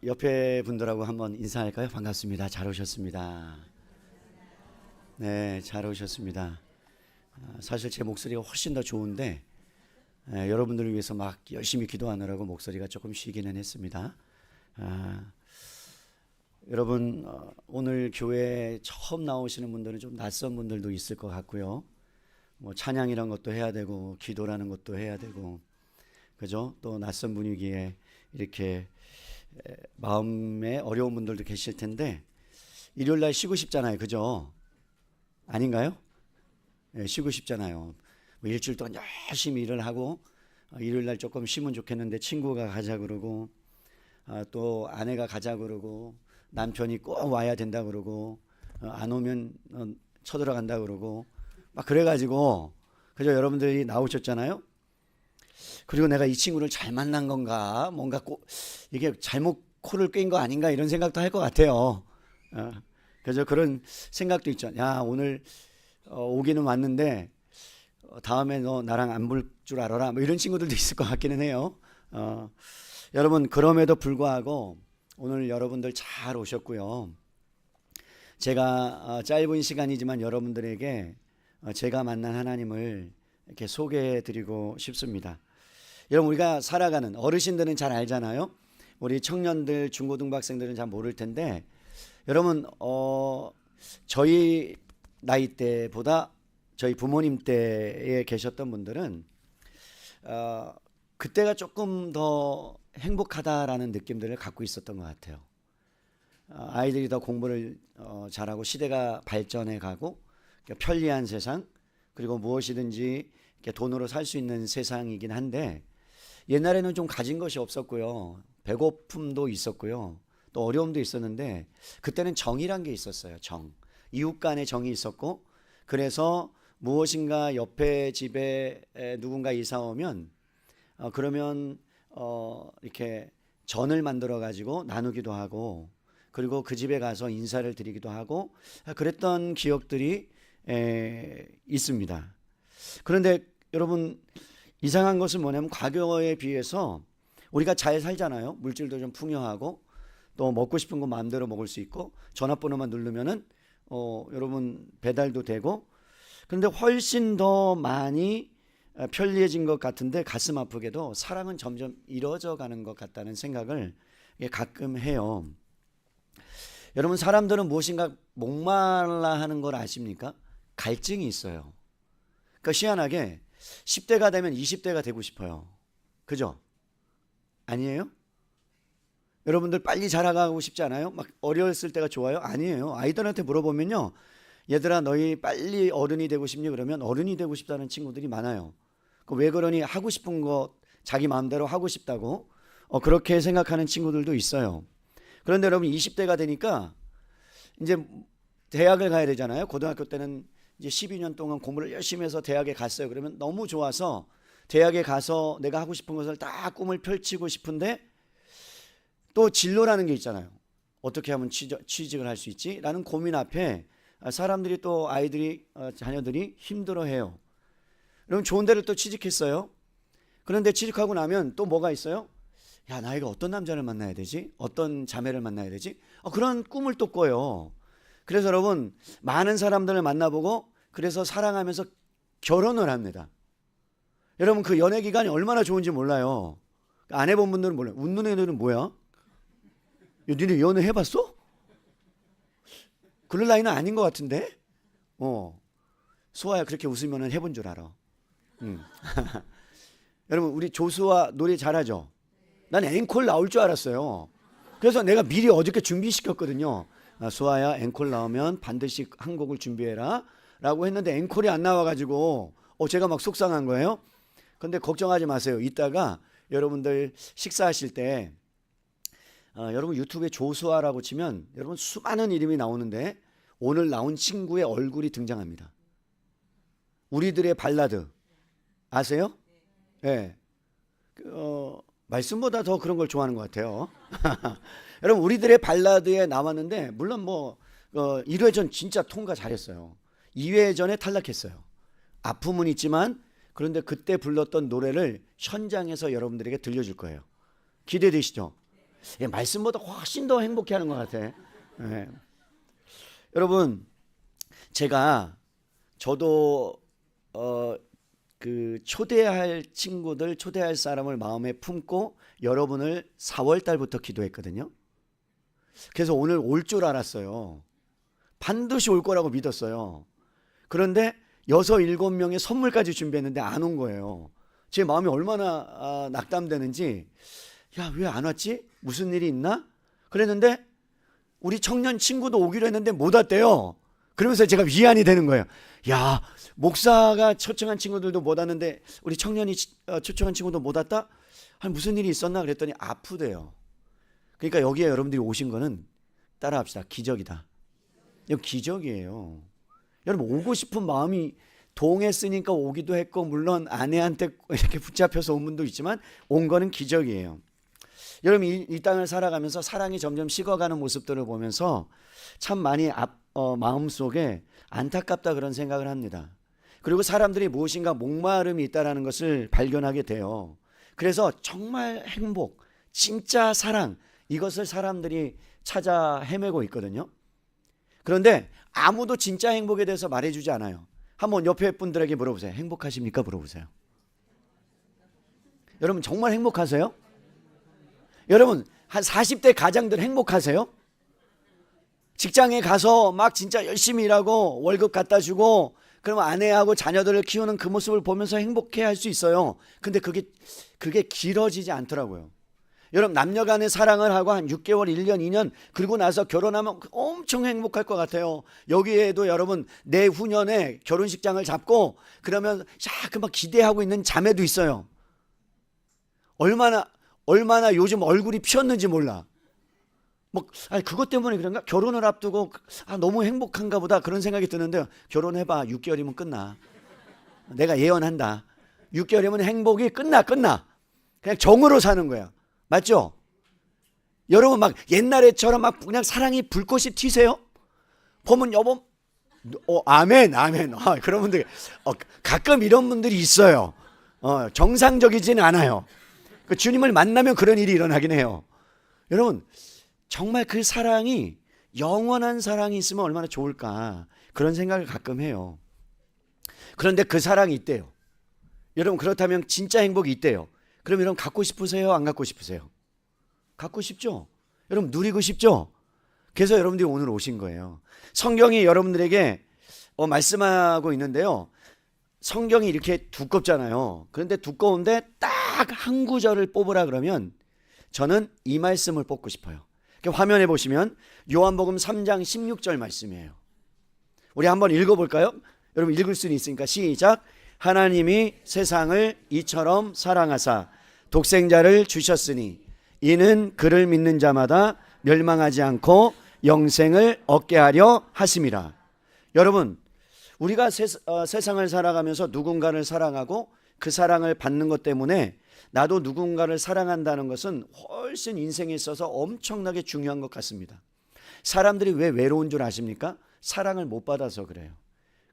옆에 분들하고 한번 인사할까요? 반갑습니다. 잘 오셨습니다. 네, 잘 오셨습니다. 사실 제 목소리가 훨씬 더 좋은데 여러분들을 위해서 막 열심히 기도하느라고 목소리가 조금 쉬기는 했습니다. 여러분 오늘 교회에 처음 나오시는 분들은 좀 낯선 분들도 있을 것 같고요. 뭐 찬양이란 것도 해야 되고 기도라는 것도 해야 되고 그죠? 또 낯선 분위기에 이렇게 마음에 어려운 분들도 계실 텐데 일요일 날 쉬고 싶잖아요. 그죠? 아닌가요? 네, 쉬고 싶잖아요. 뭐 일주일 동안 열심히 일을 하고 일요일 날 조금 쉬면 좋겠는데 친구가 가자 그러고 또 아내가 가자 그러고 남편이 꼭 와야 된다 그러고 안 오면 쳐들어간다 그러고 막 그래가지고 그죠? 여러분들이 나오셨잖아요. 그리고 내가 이 친구를 잘 만난 건가 뭔가 꼭 이게 잘못 코를 꿰인 거 아닌가 이런 생각도 할 것 같아요. 그래서 그런 생각도 있죠. 야 오늘 오기는 왔는데 다음에 너 나랑 안 볼 줄 알아라 뭐 이런 친구들도 있을 것 같기는 해요. 여러분 그럼에도 불구하고 오늘 여러분들 잘 오셨고요. 제가 짧은 시간이지만 여러분들에게 제가 만난 하나님을 이렇게 소개해 드리고 싶습니다. 여러분 우리가 살아가는 어르신들은 잘 알잖아요. 우리 청년들 중고등학생들은 잘 모를 텐데 여러분 저희 나이 때보다 저희 부모님 때에 계셨던 분들은 그때가 조금 더 행복하다라는 느낌들을 갖고 있었던 것 같아요. 아이들이 더 공부를 잘하고 시대가 발전해 가고 편리한 세상 그리고 무엇이든지 돈으로 살 수 있는 세상이긴 한데 옛날에는 좀 가진 것이 없었고요. 배고픔도 있었고요. 또 어려움도 있었는데 그때는 정이란 게 있었어요. 정. 이웃 간의 정이 있었고 그래서 무엇인가 옆에 집에 누군가 이사 오면 그러면 이렇게 전을 만들어 가지고 나누기도 하고 그리고 그 집에 가서 인사를 드리기도 하고 그랬던 기억들이 있습니다. 그런데 여러분 이상한 것은 뭐냐면 과거에 비해서 우리가 잘 살잖아요. 물질도 좀 풍요하고 또 먹고 싶은 거 마음대로 먹을 수 있고 전화번호만 누르면은 여러분 배달도 되고 그런데 훨씬 더 많이 편리해진 것 같은데 가슴 아프게도 사랑은 점점 이루어져 가는 것 같다는 생각을 가끔 해요. 여러분 사람들은 무엇인가 목말라 하는 걸 아십니까? 갈증이 있어요. 그러니까 희한하게 10대가 되면 20대가 되고 싶어요. 그죠? 아니에요? 여러분들 빨리 자라가고 싶지 않아요? 막 어렸을 때가 좋아요? 아니에요. 아이들한테 물어보면요. 얘들아 너희 빨리 어른이 되고 싶니? 그러면 어른이 되고 싶다는 친구들이 많아요. 왜 그러니? 하고 싶은 거 자기 마음대로 하고 싶다고 그렇게 생각하는 친구들도 있어요. 그런데 여러분 20대가 되니까 이제 대학을 가야 되잖아요. 고등학교 때는 이제 12년 동안 공부를 열심히 해서 대학에 갔어요. 그러면 너무 좋아서 대학에 가서 내가 하고 싶은 것을 다 꿈을 펼치고 싶은데 또 진로라는 게 있잖아요. 어떻게 하면 취직을 할 수 있지? 라는 고민 앞에 사람들이 또 아이들이 자녀들이 힘들어해요. 그럼 좋은 데를 또 취직했어요. 그런데 취직하고 나면 또 뭐가 있어요? 야 나이가 어떤 남자를 만나야 되지? 어떤 자매를 만나야 되지? 그런 꿈을 또 꿔요. 그래서 여러분 많은 사람들을 만나보고 그래서 사랑하면서 결혼을 합니다. 여러분 그 연애 기간이 얼마나 좋은지 몰라요. 안 해본 분들은 몰라요. 웃는 애들은 뭐야? 니네 연애 해봤어? 그럴 나이는 아닌 것 같은데? 수아야 그렇게 웃으면 해본 줄 알아. 여러분 우리 조수아 노래 잘하죠? 난 앵콜 나올 줄 알았어요. 그래서 내가 미리 어저께 준비시켰거든요. 수아야 앵콜 나오면 반드시 한 곡을 준비해라 라고 했는데 앵콜이 안 나와가지고 제가 막 속상한 거예요. 근데 걱정하지 마세요. 이따가 여러분들 식사하실 때 여러분 유튜브에 조수아라고 치면 여러분 수많은 이름이 나오는데 오늘 나온 친구의 얼굴이 등장합니다. 우리들의 발라드 아세요? 네. 말씀보다 더 그런 걸 좋아하는 것 같아요. 여러분 우리들의 발라드에 나왔는데 물론 뭐 1회전 진짜 통과 잘했어요. 2회전에 탈락했어요. 아픔은 있지만 그런데 그때 불렀던 노래를 현장에서 여러분들에게 들려줄 거예요. 기대되시죠? 예, 말씀보다 훨씬 더 행복해하는 것 같아. 예. 여러분, 저도 그 초대할 친구들, 초대할 사람을 마음에 품고 여러분을 4월 달부터 기도했거든요. 그래서 오늘 올 줄 알았어요. 반드시 올 거라고 믿었어요. 그런데 6, 7명의 선물까지 준비했는데 안 온 거예요. 제 마음이 얼마나 낙담되는지, 야, 왜 안 왔지? 무슨 일이 있나? 그랬는데 우리 청년 친구도 오기로 했는데 못 왔대요. 그러면서 제가 위안이 되는 거예요. 야, 목사가 초청한 친구들도 못 왔는데 우리 청년이 초청한 친구도 못 왔다? 아니, 무슨 일이 있었나? 그랬더니 아프대요. 그러니까 여기에 여러분들이 오신 거는 따라합시다. 기적이다. 이거 기적이에요. 여러분, 오고 싶은 마음이 동했으니까 오기도 했고, 물론 아내한테 이렇게 붙잡혀서 온 분도 있지만 온 거는 기적이에요. 여러분, 이 땅을 살아가면서 사랑이 점점 식어가는 모습들을 보면서 참 많이 마음속에 안타깝다 그런 생각을 합니다. 그리고 사람들이 무엇인가 목마름이 있다는 것을 발견하게 돼요. 그래서 정말 행복, 진짜 사랑, 이것을 사람들이 찾아 헤매고 있거든요. 그런데 아무도 진짜 행복에 대해서 말해주지 않아요. 한번 옆에 분들에게 물어보세요. 행복하십니까? 물어보세요. 여러분, 정말 행복하세요? 여러분, 한 40대 가장들 행복하세요? 직장에 가서 막 진짜 열심히 일하고 월급 갖다 주고 그러면 아내하고 자녀들을 키우는 그 모습을 보면서 행복해 할 수 있어요. 근데 그게 길어지지 않더라고요. 여러분, 남녀 간의 사랑을 하고 한 6개월, 1년, 2년 그리고 나서 결혼하면 엄청 행복할 것 같아요. 여기에도 여러분 내후년에 결혼식장을 잡고 그러면 막 기대하고 있는 자매도 있어요. 얼마나 요즘 얼굴이 피었는지 몰라. 그것 때문에 그런가? 결혼을 앞두고 너무 행복한가 보다 그런 생각이 드는데, 결혼해봐. 6개월이면 끝나. 내가 예언한다. 6개월이면 행복이 끝나. 그냥 정으로 사는 거야. 맞죠? 여러분, 막 옛날에처럼 막 그냥 사랑이 불꽃이 튀세요? 보면 여보, 아멘. 그런 분들 가끔 이런 분들이 있어요. 정상적이지는 않아요. 그 주님을 만나면 그런 일이 일어나긴 해요. 여러분, 정말 그 사랑이 영원한 사랑이 있으면 얼마나 좋을까, 그런 생각을 가끔 해요. 그런데 그 사랑이 있대요. 여러분, 그렇다면 진짜 행복이 있대요. 그럼 여러분, 갖고 싶으세요? 안 갖고 싶으세요? 갖고 싶죠? 여러분, 누리고 싶죠? 그래서 여러분들이 오늘 오신 거예요. 성경이 여러분들에게 말씀하고 있는데요. 성경이 이렇게 두껍잖아요. 그런데 두꺼운데 딱 한 구절을 뽑으라 그러면 저는 이 말씀을 뽑고 싶어요. 화면에 보시면 요한복음 3장 16절 말씀이에요. 우리 한번 읽어볼까요? 여러분, 읽을 수는 있으니까 시작. 하나님이 세상을 이처럼 사랑하사 독생자를 주셨으니 이는 그를 믿는 자마다 멸망하지 않고 영생을 얻게 하려 하심이라. 여러분, 우리가 세상을 살아가면서 누군가를 사랑하고 그 사랑을 받는 것 때문에 나도 누군가를 사랑한다는 것은 훨씬 인생에 있어서 엄청나게 중요한 것 같습니다. 사람들이 왜 외로운 줄 아십니까? 사랑을 못 받아서 그래요.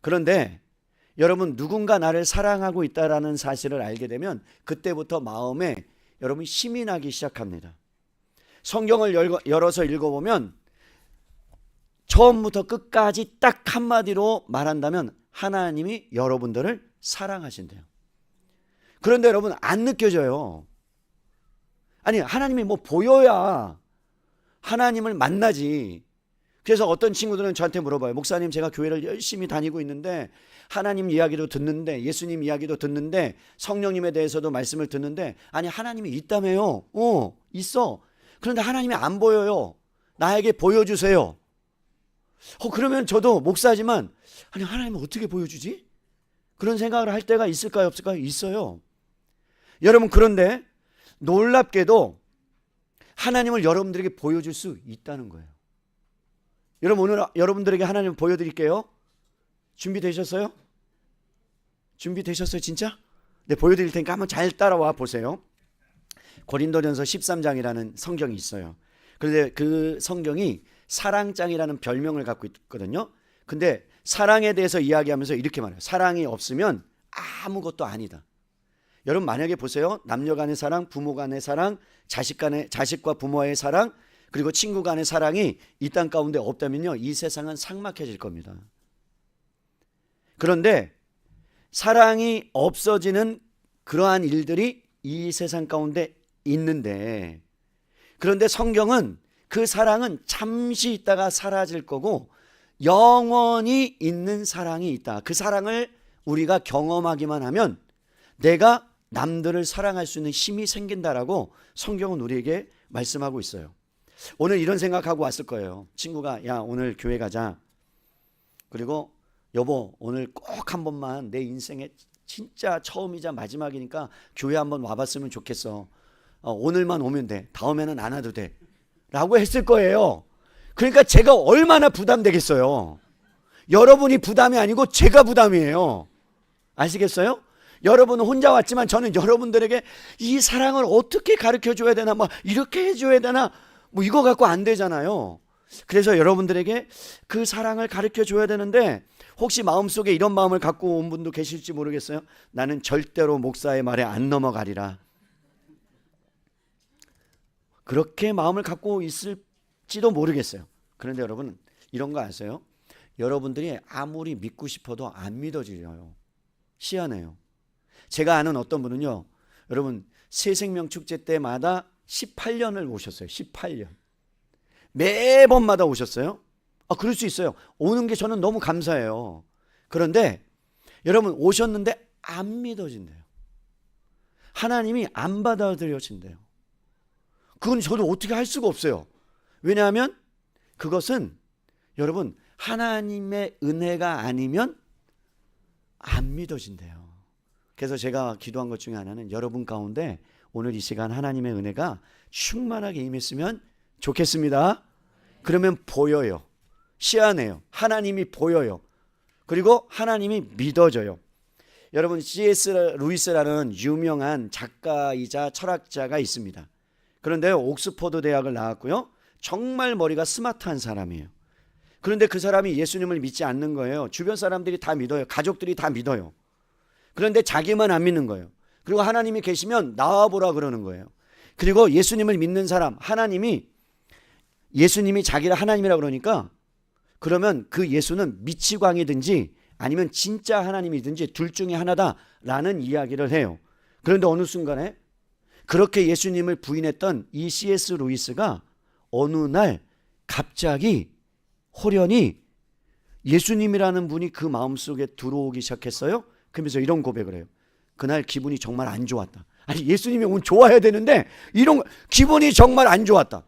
그런데 여러분, 누군가 나를 사랑하고 있다는 사실을 알게 되면 그때부터 마음에 여러분 힘이 나기 시작합니다. 성경을 열어서 읽어보면 처음부터 끝까지 딱 한마디로 말한다면 하나님이 여러분들을 사랑하신대요. 그런데 여러분, 안 느껴져요. 아니, 하나님이 보여야 하나님을 만나지. 그래서 어떤 친구들은 저한테 물어봐요. 목사님, 제가 교회를 열심히 다니고 있는데 하나님 이야기도 듣는데, 예수님 이야기도 듣는데, 성령님에 대해서도 말씀을 듣는데, 아니, 하나님이 있다며요. 있어. 그런데 하나님이 안 보여요. 나에게 보여주세요. 그러면 저도 목사지만, 아니, 하나님은 어떻게 보여주지? 그런 생각을 할 때가 있을까요? 없을까요? 있어요. 여러분, 그런데 놀랍게도 하나님을 여러분들에게 보여줄 수 있다는 거예요. 여러분, 오늘 여러분들에게 하나님을 보여드릴게요. 준비되셨어요? 준비되셨어요, 진짜? 네, 보여드릴 테니까 한번 잘 따라와 보세요. 고린도전서 13장이라는 성경이 있어요. 그런데 그 성경이 사랑장이라는 별명을 갖고 있거든요. 근데 사랑에 대해서 이야기하면서 이렇게 말해요. 사랑이 없으면 아무것도 아니다. 여러분 만약에 보세요. 남녀 간의 사랑, 부모 간의 사랑, 자식과 부모와의 사랑, 그리고 친구 간의 사랑이 이 땅 가운데 없다면요, 이 세상은 삭막해질 겁니다. 그런데 사랑이 없어지는 그러한 일들이 이 세상 가운데 있는데, 그런데 성경은 그 사랑은 잠시 있다가 사라질 거고 영원히 있는 사랑이 있다. 그 사랑을 우리가 경험하기만 하면 내가 남들을 사랑할 수 있는 힘이 생긴다라고 성경은 우리에게 말씀하고 있어요. 오늘 이런 생각하고 왔을 거예요. 친구가 야 오늘 교회 가자. 그리고 여보 오늘 꼭 한 번만 내 인생에 진짜 처음이자 마지막이니까 교회 한번 와봤으면 좋겠어. 오늘만 오면 돼. 다음에는 안 와도 돼. 라고 했을 거예요. 그러니까 제가 얼마나 부담되겠어요. 여러분이 부담이 아니고 제가 부담이에요. 아시겠어요? 여러분은 혼자 왔지만 저는 여러분들에게 이 사랑을 어떻게 가르쳐 줘야 되나, 뭐 이렇게 해줘야 되나, 뭐 이거 갖고 안 되잖아요. 그래서 여러분들에게 그 사랑을 가르쳐 줘야 되는데, 혹시 마음속에 이런 마음을 갖고 온 분도 계실지 모르겠어요. 나는 절대로 목사의 말에 안 넘어가리라. 그렇게 마음을 갖고 있을지도 모르겠어요. 그런데 여러분 이런 거 아세요? 여러분들이 아무리 믿고 싶어도 안 믿어지려요. 희한해요. 제가 아는 어떤 분은요, 여러분 새생명 축제 때마다 18년을 오셨어요. 18년. 매번마다 오셨어요. 그럴 수 있어요. 오는 게 저는 너무 감사해요. 그런데 여러분 오셨는데 안 믿어진대요. 하나님이 안 받아들여진대요. 그건 저도 어떻게 할 수가 없어요. 왜냐하면 그것은 여러분 하나님의 은혜가 아니면 안 믿어진대요. 그래서 제가 기도한 것 중에 하나는 여러분 가운데 오늘 이 시간 하나님의 은혜가 충만하게 임했으면 좋겠습니다. 그러면 보여요. 희한해요. 하나님이 보여요. 그리고 하나님이 믿어져요. 여러분 C.S. 루이스라는 유명한 작가이자 철학자가 있습니다. 그런데 옥스퍼드 대학을 나왔고요. 정말 머리가 스마트한 사람이에요. 그런데 그 사람이 예수님을 믿지 않는 거예요. 주변 사람들이 다 믿어요. 가족들이 다 믿어요. 그런데 자기만 안 믿는 거예요. 그리고 하나님이 계시면 나와보라 그러는 거예요. 그리고 예수님을 믿는 사람, 예수님이 자기를 하나님이라 그러니까, 그러면 그 예수는 미치광이든지 아니면 진짜 하나님이든지 둘 중에 하나다라는 이야기를 해요. 그런데 어느 순간에 그렇게 예수님을 부인했던 이 C.S. 루이스가 어느 날 갑자기 호련히 예수님이라는 분이 그 마음속에 들어오기 시작했어요. 그러면서 이런 고백을 해요. 그날 기분이 정말 안 좋았다. 아니 예수님이 오면 좋아야 되는데 이런 기분이 정말 안 좋았다.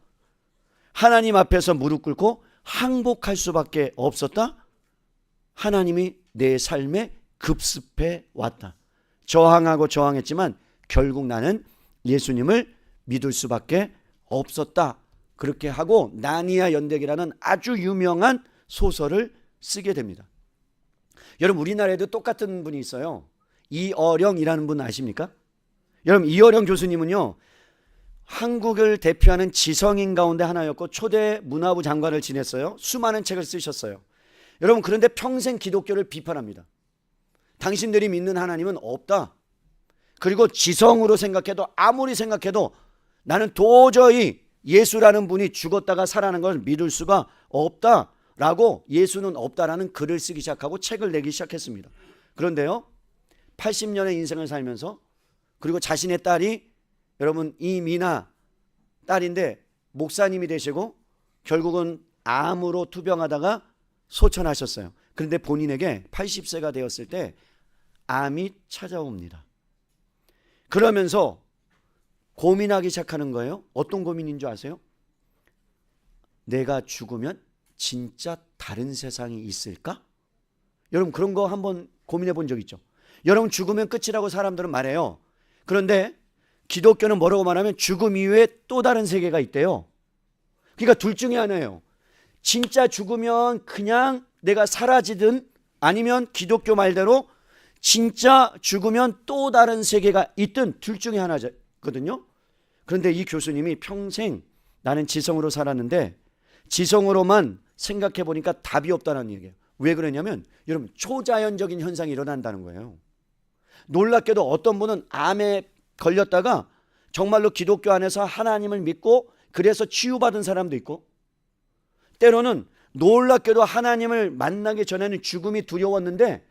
하나님 앞에서 무릎 꿇고 항복할 수밖에 없었다. 하나님이 내 삶에 급습해 왔다. 저항했지만 결국 나는 예수님을 믿을 수밖에 없었다. 그렇게 하고 나니아 연대기라는 아주 유명한 소설을 쓰게 됩니다. 여러분 우리나라에도 똑같은 분이 있어요. 이어령이라는 분 아십니까? 여러분 이어령 교수님은요, 한국을 대표하는 지성인 가운데 하나였고 초대 문화부 장관을 지냈어요. 수많은 책을 쓰셨어요. 여러분 그런데 평생 기독교를 비판합니다. 당신들이 믿는 하나님은 없다. 그리고 지성으로 생각해도 아무리 생각해도 나는 도저히 예수라는 분이 죽었다가 살아난 걸 믿을 수가 없다라고, 예수는 없다라는 글을 쓰기 시작하고 책을 내기 시작했습니다. 그런데요 80년의 인생을 살면서, 그리고 자신의 딸이 여러분 이미나 딸인데 목사님이 되시고 결국은 암으로 투병하다가 소천하셨어요. 그런데 본인에게 80세가 되었을 때 암이 찾아옵니다. 그러면서 고민하기 시작하는 거예요. 어떤 고민인 줄 아세요? 내가 죽으면 진짜 다른 세상이 있을까? 여러분 그런 거 한번 고민해 본 적 있죠? 여러분 죽으면 끝이라고 사람들은 말해요. 그런데 기독교는 뭐라고 말하면 죽음 이후에 또 다른 세계가 있대요. 그러니까 둘 중에 하나예요. 진짜 죽으면 그냥 내가 사라지든, 아니면 기독교 말대로 진짜 죽으면 또 다른 세계가 있든 둘 중에 하나거든요. 그런데 이 교수님이 평생 나는 지성으로 살았는데 지성으로만 생각해 보니까 답이 없다는 얘기예요. 왜 그러냐면 여러분 초자연적인 현상이 일어난다는 거예요. 놀랍게도 어떤 분은 암에 걸렸다가 정말로 기독교 안에서 하나님을 믿고 그래서 치유받은 사람도 있고, 때로는 놀랍게도 하나님을 만나기 전에는 죽음이 두려웠는데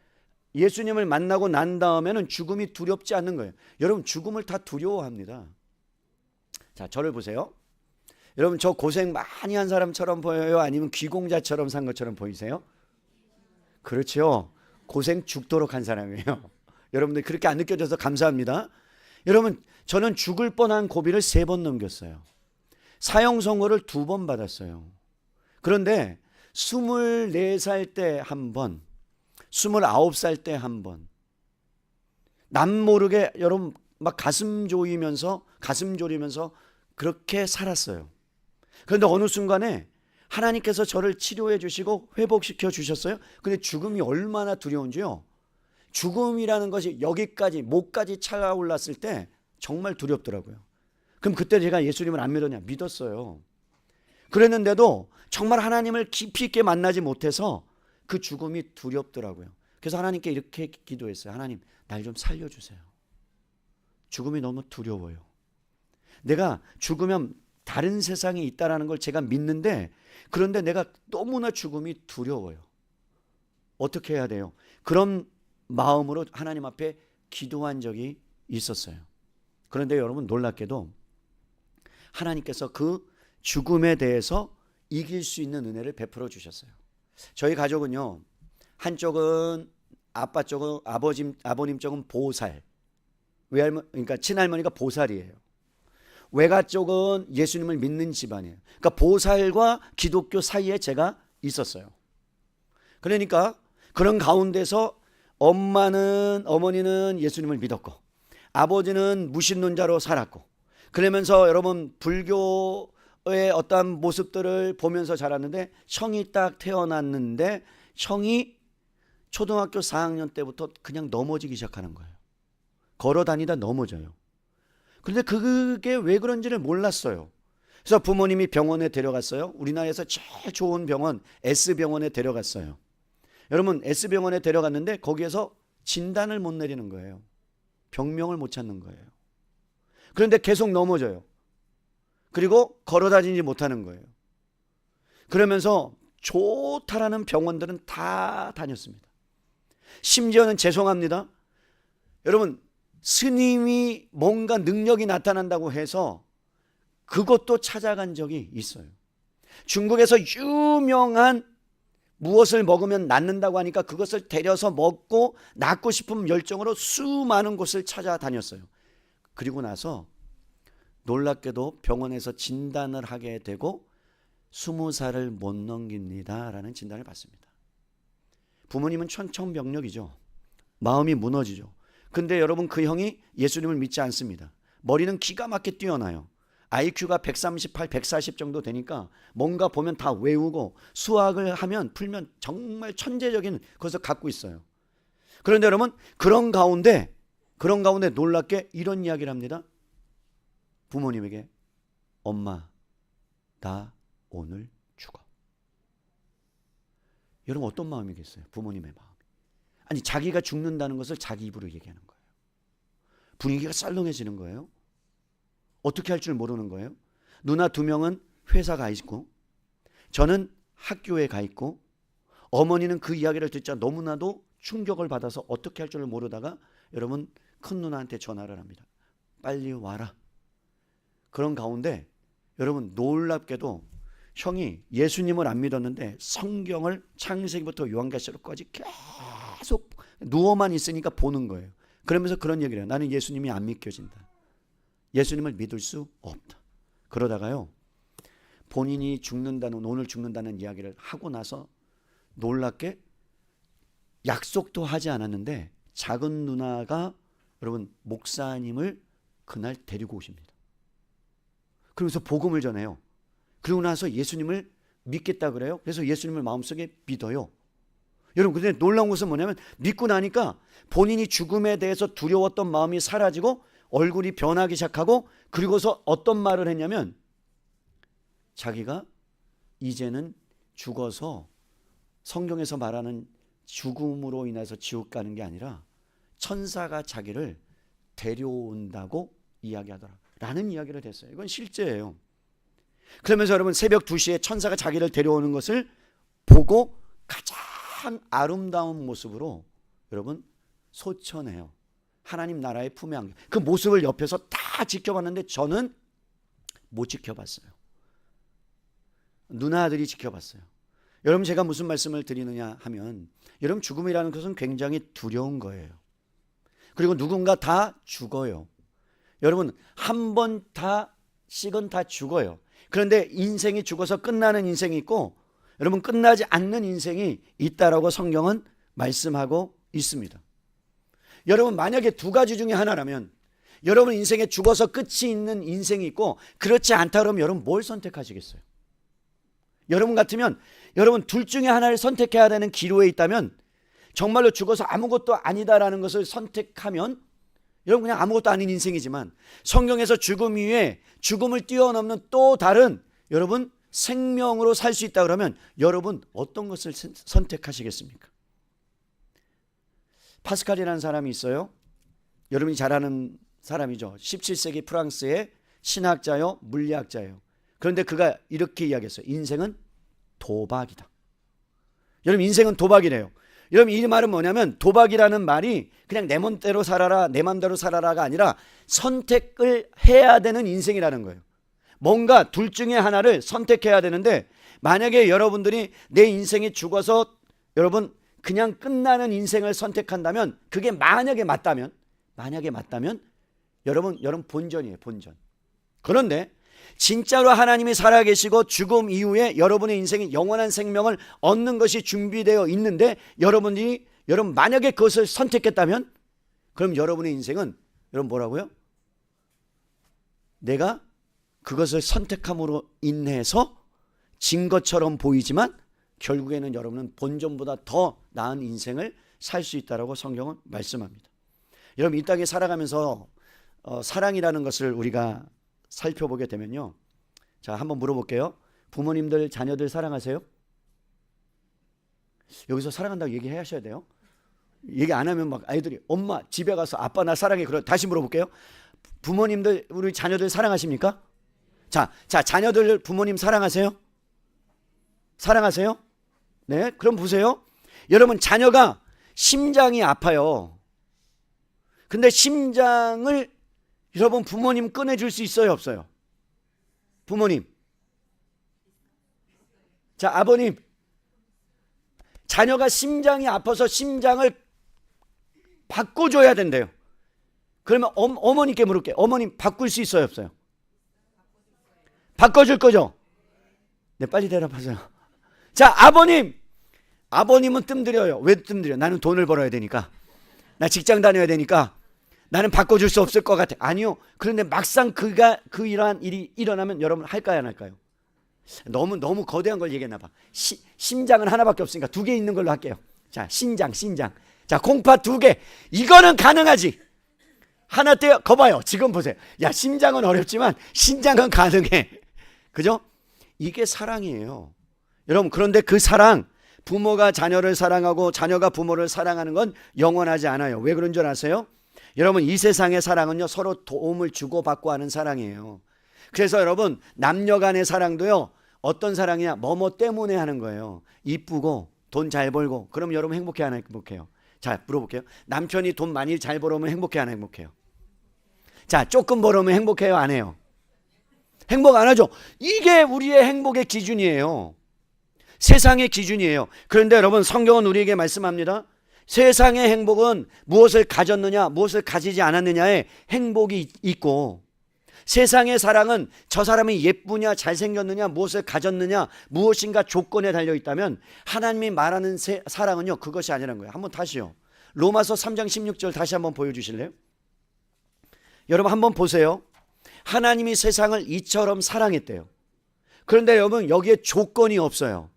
예수님을 만나고 난 다음에는 죽음이 두렵지 않는 거예요. 여러분, 죽음을 다 두려워합니다. 자, 저를 보세요. 여러분, 저 고생 많이 한 사람처럼 보여요? 아니면 귀공자처럼 산 것처럼 보이세요? 그렇죠. 고생 죽도록 한 사람이에요. 여러분들 그렇게 안 느껴져서 감사합니다. 여러분, 저는 죽을 뻔한 고비를 3번 넘겼어요. 사형 선고를 2번 받았어요. 그런데 24살 때 한 번, 29살 때 한 번, 남 모르게 여러분 막 가슴 졸이면서 그렇게 살았어요. 그런데 어느 순간에 하나님께서 저를 치료해 주시고 회복시켜 주셨어요. 근데 죽음이 얼마나 두려운지요. 죽음이라는 것이 여기까지 목까지 차올랐을 때 정말 두렵더라고요. 그럼 그때 제가 예수님을 안 믿었냐? 믿었어요. 그랬는데도 정말 하나님을 깊이 있게 만나지 못해서 그 죽음이 두렵더라고요. 그래서 하나님께 이렇게 기도했어요. 하나님, 날 좀 살려주세요. 죽음이 너무 두려워요. 내가 죽으면 다른 세상이 있다는 걸 제가 믿는데, 그런데 내가 너무나 죽음이 두려워요. 어떻게 해야 돼요? 그런 마음으로 하나님 앞에 기도한 적이 있었어요. 그런데 여러분, 놀랍게도 하나님께서 그 죽음에 대해서 이길 수 있는 은혜를 베풀어 주셨어요. 저희 가족은요, 한쪽은 아빠 쪽은 아버님 쪽은 보살, 그러니까 친할머니가 보살이에요. 외가 쪽은 예수님을 믿는 집안이에요. 그러니까 보살과 기독교 사이에 제가 있었어요. 그러니까 그런 가운데서 어머니는 예수님을 믿었고 아버지는 무신론자로 살았고, 그러면서 여러분 불교의 어떠한 모습들을 보면서 자랐는데, 형이 딱 태어났는데 형이 초등학교 4학년 때부터 그냥 넘어지기 시작하는 거예요. 걸어 다니다 넘어져요. 그런데 그게 왜 그런지를 몰랐어요. 그래서 부모님이 병원에 데려갔어요. 우리나라에서 제일 좋은 병원 S병원에 데려갔어요. 여러분, S병원에 데려갔는데 거기에서 진단을 못 내리는 거예요. 병명을 못 찾는 거예요. 그런데 계속 넘어져요. 그리고 걸어 다니지 못하는 거예요. 그러면서 좋다라는 병원들은 다 다녔습니다. 심지어는 죄송합니다. 여러분, 스님이 뭔가 능력이 나타난다고 해서 그것도 찾아간 적이 있어요. 중국에서 유명한 무엇을 먹으면 낫는다고 하니까 그것을 데려서 먹고 낫고 싶은 열정으로 수많은 곳을 찾아다녔어요. 그리고 나서 놀랍게도 병원에서 진단을 하게 되고 20살을 못 넘깁니다 라는 진단을 받습니다. 부모님은 천청병력이죠. 마음이 무너지죠. 근데 여러분, 그 형이 예수님을 믿지 않습니다. 머리는 기가 막히게 뛰어나요. IQ가 138, 140 정도 되니까 뭔가 보면 다 외우고 수학을 하면 풀면 정말 천재적인 것을 갖고 있어요. 그런데 여러분, 그런 가운데 놀랍게 이런 이야기를 합니다. 부모님에게, 엄마, 나 오늘 죽어. 여러분, 어떤 마음이겠어요? 부모님의 마음. 아니, 자기가 죽는다는 것을 자기 입으로 얘기하는 거예요. 분위기가 썰렁해지는 거예요. 어떻게 할 줄 모르는 거예요. 누나 2명은 회사 가 있고 저는 학교에 가 있고, 어머니는 그 이야기를 듣자 너무나도 충격을 받아서 어떻게 할 줄 모르다가 여러분, 큰 누나한테 전화를 합니다. 빨리 와라. 그런 가운데 여러분, 놀랍게도 형이 예수님을 안 믿었는데 성경을 창세기부터 요한계시록까지 계속 누워만 있으니까 보는 거예요. 그러면서 그런 얘기를 해요. 나는 예수님이 안 믿겨진다. 예수님을 믿을 수 없다. 그러다가요, 본인이 오늘 죽는다는 이야기를 하고 나서 놀랍게 약속도 하지 않았는데 작은 누나가 여러분 목사님을 그날 데리고 오십니다. 그러면서 복음을 전해요. 그리고 나서 예수님을 믿겠다 그래요. 그래서 예수님을 마음속에 믿어요. 여러분, 근데 놀라운 것은 뭐냐면 믿고 나니까 본인이 죽음에 대해서 두려웠던 마음이 사라지고 얼굴이 변하기 시작하고, 그리고서 어떤 말을 했냐면 자기가 이제는 죽어서 성경에서 말하는 죽음으로 인해서 지옥 가는 게 아니라 천사가 자기를 데려온다고 이야기하더라 라는 이야기를 했어요. 이건 실제예요. 그러면서 여러분 새벽 2시에 천사가 자기를 데려오는 것을 보고 가장 아름다운 모습으로 여러분 소천해요. 하나님 나라의 품에 안겨. 그 모습을 옆에서 다 지켜봤는데 저는 못 지켜봤어요. 누나들이 지켜봤어요. 여러분 제가 무슨 말씀을 드리느냐 하면 여러분 죽음이라는 것은 굉장히 두려운 거예요. 그리고 누군가 다 죽어요. 여러분 한 번 다씩은 다 죽어요. 그런데 인생이 죽어서 끝나는 인생이 있고 여러분 끝나지 않는 인생이 있다라고 성경은 말씀하고 있습니다. 여러분 만약에 두 가지 중에 하나라면 여러분 인생에 죽어서 끝이 있는 인생이 있고 그렇지 않다 그러면 여러분 뭘 선택하시겠어요? 여러분 같으면 여러분 둘 중에 하나를 선택해야 되는 기로에 있다면 정말로 죽어서 아무것도 아니다라는 것을 선택하면 여러분 그냥 아무것도 아닌 인생이지만 성경에서 죽음 이후에 죽음을 뛰어넘는 또 다른 여러분 생명으로 살 수 있다 그러면 여러분 어떤 것을 선택하시겠습니까? 파스칼이라는 사람이 있어요. 여러분이 잘 아는 사람이죠. 17세기 프랑스의 신학자요 물리학자예요. 그런데 그가 이렇게 이야기했어요. 인생은 도박이다. 여러분 인생은 도박이래요. 여러분 이 말은 뭐냐면 도박이라는 말이 그냥 내 맘대로 살아라 내 맘대로 살아라가 아니라 선택을 해야 되는 인생이라는 거예요. 뭔가 둘 중에 하나를 선택해야 되는데 만약에 여러분들이 내 인생이 죽어서 여러분 그냥 끝나는 인생을 선택한다면 그게 만약에 맞다면 여러분 본전이에요. 본전. 그런데 진짜로 하나님이 살아계시고 죽음 이후에 여러분의 인생이 영원한 생명을 얻는 것이 준비되어 있는데 여러분 만약에 그것을 선택했다면 그럼 여러분의 인생은 여러분 뭐라고요? 내가 그것을 선택함으로 인해서 진 것처럼 보이지만 결국에는 여러분은 본전보다 더 나은 인생을 살 수 있다라고 성경은 말씀합니다. 여러분 이 땅에 살아가면서 사랑이라는 것을 우리가 살펴보게 되면요. 자, 한번 물어볼게요. 부모님들 자녀들 사랑하세요? 여기서 사랑한다고 얘기하셔야 돼요. 얘기 안 하면 막 아이들이 엄마 집에 가서 아빠 나 사랑해. 그럼 다시 물어볼게요. 부모님들 우리 자녀들 사랑하십니까? 자, 자녀들 부모님 사랑하세요? 사랑하세요? 네, 그럼 보세요. 여러분 자녀가 심장이 아파요. 근데 심장을 여러분 부모님 꺼내줄 수 있어요 없어요? 부모님. 자 아버님. 자녀가 심장이 아파서 심장을 바꿔줘야 된대요. 그러면 어머니께 물을게요. 어머님 바꿀 수 있어요 없어요? 바꿔줄 거죠? 네 빨리 대답하세요. 자 아버님. 아버님은 뜸들여요. 왜 뜸들여? 나는 돈을 벌어야 되니까. 나 직장 다녀야 되니까. 나는 바꿔줄 수 없을 것 같아. 아니요. 그런데 막상 그 이러한 일이 일어나면 여러분 할까요 안 할까요? 너무 거대한 걸 얘기했나 봐. 심장은 하나밖에 없으니까 2개 있는 걸로 할게요. 자 신장. 자 콩팥 2개. 이거는 가능하지. 하나 떼어 거봐요. 지금 보세요. 야 심장은 어렵지만 신장은 가능해. 그죠? 이게 사랑이에요. 여러분 그런데 그 사랑 부모가 자녀를 사랑하고 자녀가 부모를 사랑하는 건 영원하지 않아요. 왜 그런 줄 아세요? 여러분 이 세상의 사랑은요 서로 도움을 주고받고 하는 사랑이에요. 그래서 여러분 남녀 간의 사랑도요 어떤 사랑이냐 뭐뭐 때문에 하는 거예요. 이쁘고 돈 잘 벌고 그럼 여러분 행복해 안 행복해요? 자 물어볼게요. 남편이 돈 많이 잘 벌어오면 행복해 안 행복해요? 자 조금 벌어오면 행복해요 안 해요? 행복 안 하죠. 이게 우리의 행복의 기준이에요. 세상의 기준이에요. 그런데 여러분 성경은 우리에게 말씀합니다. 세상의 행복은 무엇을 가졌느냐 무엇을 가지지 않았느냐에 행복이 있고 세상의 사랑은 저 사람이 예쁘냐 잘생겼느냐 무엇을 가졌느냐 무엇인가 조건에 달려있다면 하나님이 말하는 사랑은요 그것이 아니라는 거예요. 한번 다시요. 로마서 3장 16절 다시 한번 보여주실래요? 여러분 한번 보세요. 하나님이 세상을 이처럼 사랑했대요. 그런데 여러분 여기에 조건이 없어요.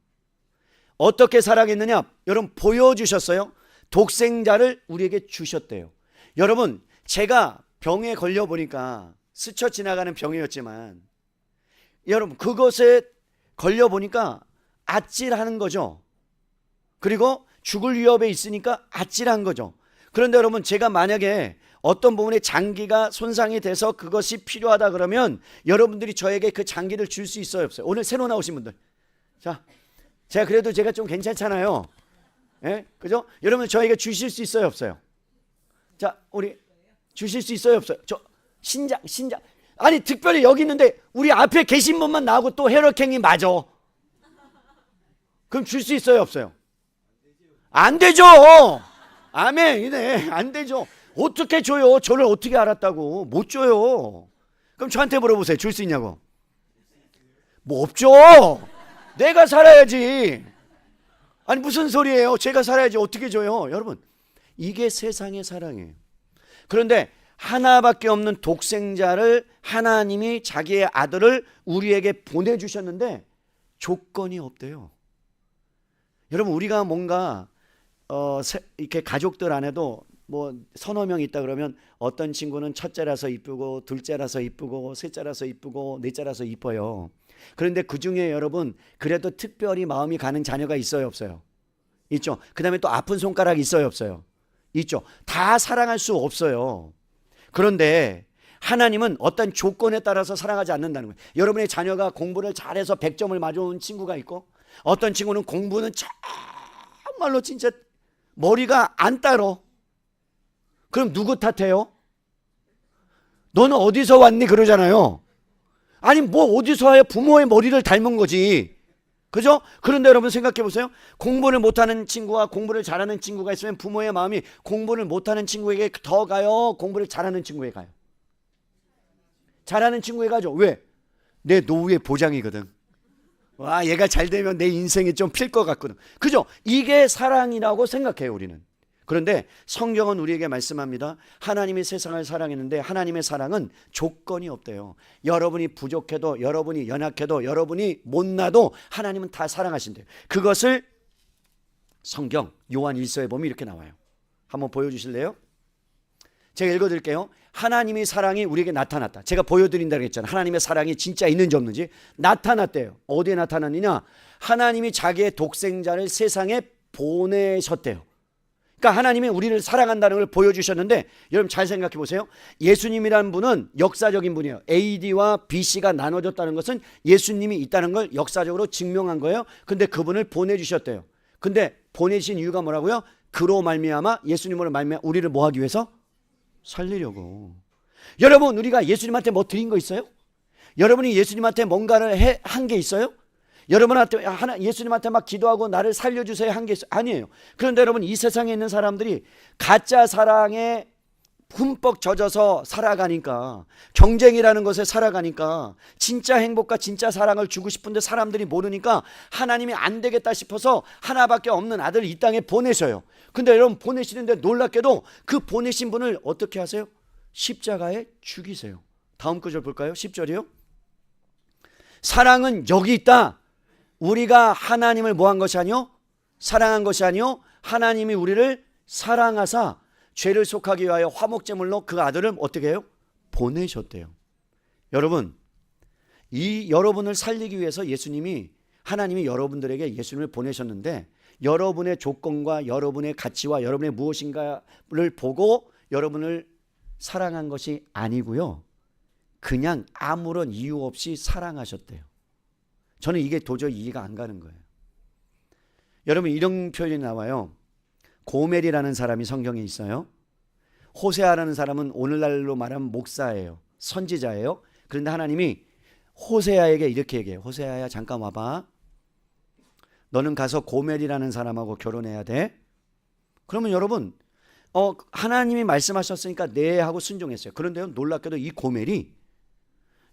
어떻게 사랑했느냐 여러분 보여주셨어요. 독생자를 우리에게 주셨대요. 여러분 제가 병에 걸려보니까 스쳐 지나가는 병이었지만 여러분 그것에 걸려보니까 아찔하는 거죠. 그리고 죽을 위협에 있으니까 아찔한 거죠. 그런데 여러분, 제가 만약에 어떤 부분에 장기가 손상이 돼서 그것이 필요하다 그러면 여러분들이 저에게 그 장기를 줄 수 있어요, 없어요? 오늘 새로 나오신 분들, 자, 제가 그래도 제가 좀 괜찮잖아요. 예? 그죠? 여러분 저에게 주실 수 있어요, 없어요? 자, 우리 주실 수 있어요, 없어요? 저 신장 아니 특별히 여기 있는데 우리 앞에 계신 분만 나오고 또 혈액형이 맞아. 그럼 줄 수 있어요, 없어요? 안 되죠. 아멘이네. 안 되죠. 어떻게 줘요? 저를 어떻게 알았다고? 못 줘요. 그럼 저한테 물어보세요. 줄 수 있냐고? 뭐 없죠. 내가 살아야지. 아니 무슨 소리예요? 제가 살아야지 어떻게 줘요? 여러분, 이게 세상의 사랑이에요. 그런데 하나밖에 없는 독생자를 하나님이 자기의 아들을 우리에게 보내주셨는데 조건이 없대요. 여러분, 우리가 뭔가 이렇게 가족들 안에도 뭐 서너 명 있다 그러면 어떤 친구는 첫째라서 이쁘고 둘째라서 이쁘고 셋째라서 이쁘고 넷째라서 이뻐요. 그런데 그 중에 여러분 그래도 특별히 마음이 가는 자녀가 있어요, 없어요? 있죠. 그 다음에 또 아픈 손가락 있어요, 없어요? 있죠. 다 사랑할 수 없어요. 그런데 하나님은 어떤 조건에 따라서 사랑하지 않는다는 거예요. 여러분의 자녀가 공부를 잘해서 100점을 맞아온 친구가 있고, 어떤 친구는 공부는 정말로 진짜 머리가 안 따로. 그럼 누구 탓해요? 너는 어디서 왔니? 그러잖아요. 아니 뭐 어디서 와요? 부모의 머리를 닮은 거지. 그죠? 그런데 여러분 생각해 보세요. 공부를 못하는 친구와 공부를 잘하는 친구가 있으면 부모의 마음이 공부를 못하는 친구에게 더 가요? 공부를 잘하는 친구에게 가요? 잘하는 친구에게 가죠. 왜? 내 노후의 보장이거든. 와, 얘가 잘 되면 내 인생이 좀 필 것 같거든. 그죠? 이게 사랑이라고 생각해요, 우리는. 그런데 성경은 우리에게 말씀합니다. 하나님이 세상을 사랑했는데 하나님의 사랑은 조건이 없대요. 여러분이 부족해도, 여러분이 연약해도, 여러분이 못나도 하나님은 다 사랑하신대요. 그것을 성경 요한 1서에 보면 이렇게 나와요. 한번 보여주실래요? 제가 읽어드릴게요. 하나님의 사랑이 우리에게 나타났다. 제가 보여드린다고 했잖아요. 하나님의 사랑이 진짜 있는지 없는지. 나타났대요. 어디에 나타났느냐? 하나님이 자기의 독생자를 세상에 보내셨대요. 그러니까 하나님이 우리를 사랑한다는 걸 보여주셨는데, 여러분 잘 생각해 보세요. 예수님이라는 분은 역사적인 분이에요. AD와 BC가 나눠졌다는 것은 예수님이 있다는 걸 역사적으로 증명한 거예요. 근데 그분을 보내주셨대요. 근데 보내신 이유가 뭐라고요? 그로 말미암아, 예수님으로 말미암아 우리를 뭐 하기 위해서? 살리려고. 여러분, 우리가 예수님한테 뭐 드린 거 있어요? 여러분이 예수님한테 뭔가를 한 게 있어요? 여러분한테 예수님한테 막 기도하고 나를 살려주세요 한 게 있어요? 아니에요. 그런데 여러분, 이 세상에 있는 사람들이 가짜 사랑에 흠뻑 젖어서 살아가니까, 경쟁이라는 것에 살아가니까, 진짜 행복과 진짜 사랑을 주고 싶은데 사람들이 모르니까 하나님이 안 되겠다 싶어서 하나밖에 없는 아들을 이 땅에 보내셔요. 근데 여러분, 보내시는데 놀랍게도 그 보내신 분을 어떻게 하세요? 십자가에 죽이세요. 다음 구절 볼까요? 10절이요. 사랑은 여기 있다. 우리가 하나님을 뭐한 것이 아니요? 사랑한 것이 아니요? 하나님이 우리를 사랑하사 죄를 속하기 위하여 화목제물로 그 아들을 어떻게 해요? 보내셨대요. 여러분, 이 여러분을 살리기 위해서 예수님이, 하나님이 여러분들에게 예수님을 보내셨는데, 여러분의 조건과 여러분의 가치와 여러분의 무엇인가를 보고 여러분을 사랑한 것이 아니고요, 그냥 아무런 이유 없이 사랑하셨대요. 저는 이게 도저히 이해가 안 가는 거예요. 여러분, 이런 표현이 나와요. 고멜이라는 사람이 성경에 있어요. 호세아라는 사람은 오늘날로 말하면 목사예요. 선지자예요. 그런데 하나님이 호세아에게 이렇게 얘기해요. 호세아야, 잠깐 와봐. 너는 가서 고멜이라는 사람하고 결혼해야 돼. 그러면 여러분, 하나님이 말씀하셨으니까 네 하고 순종했어요. 그런데요, 놀랍게도 이 고멜이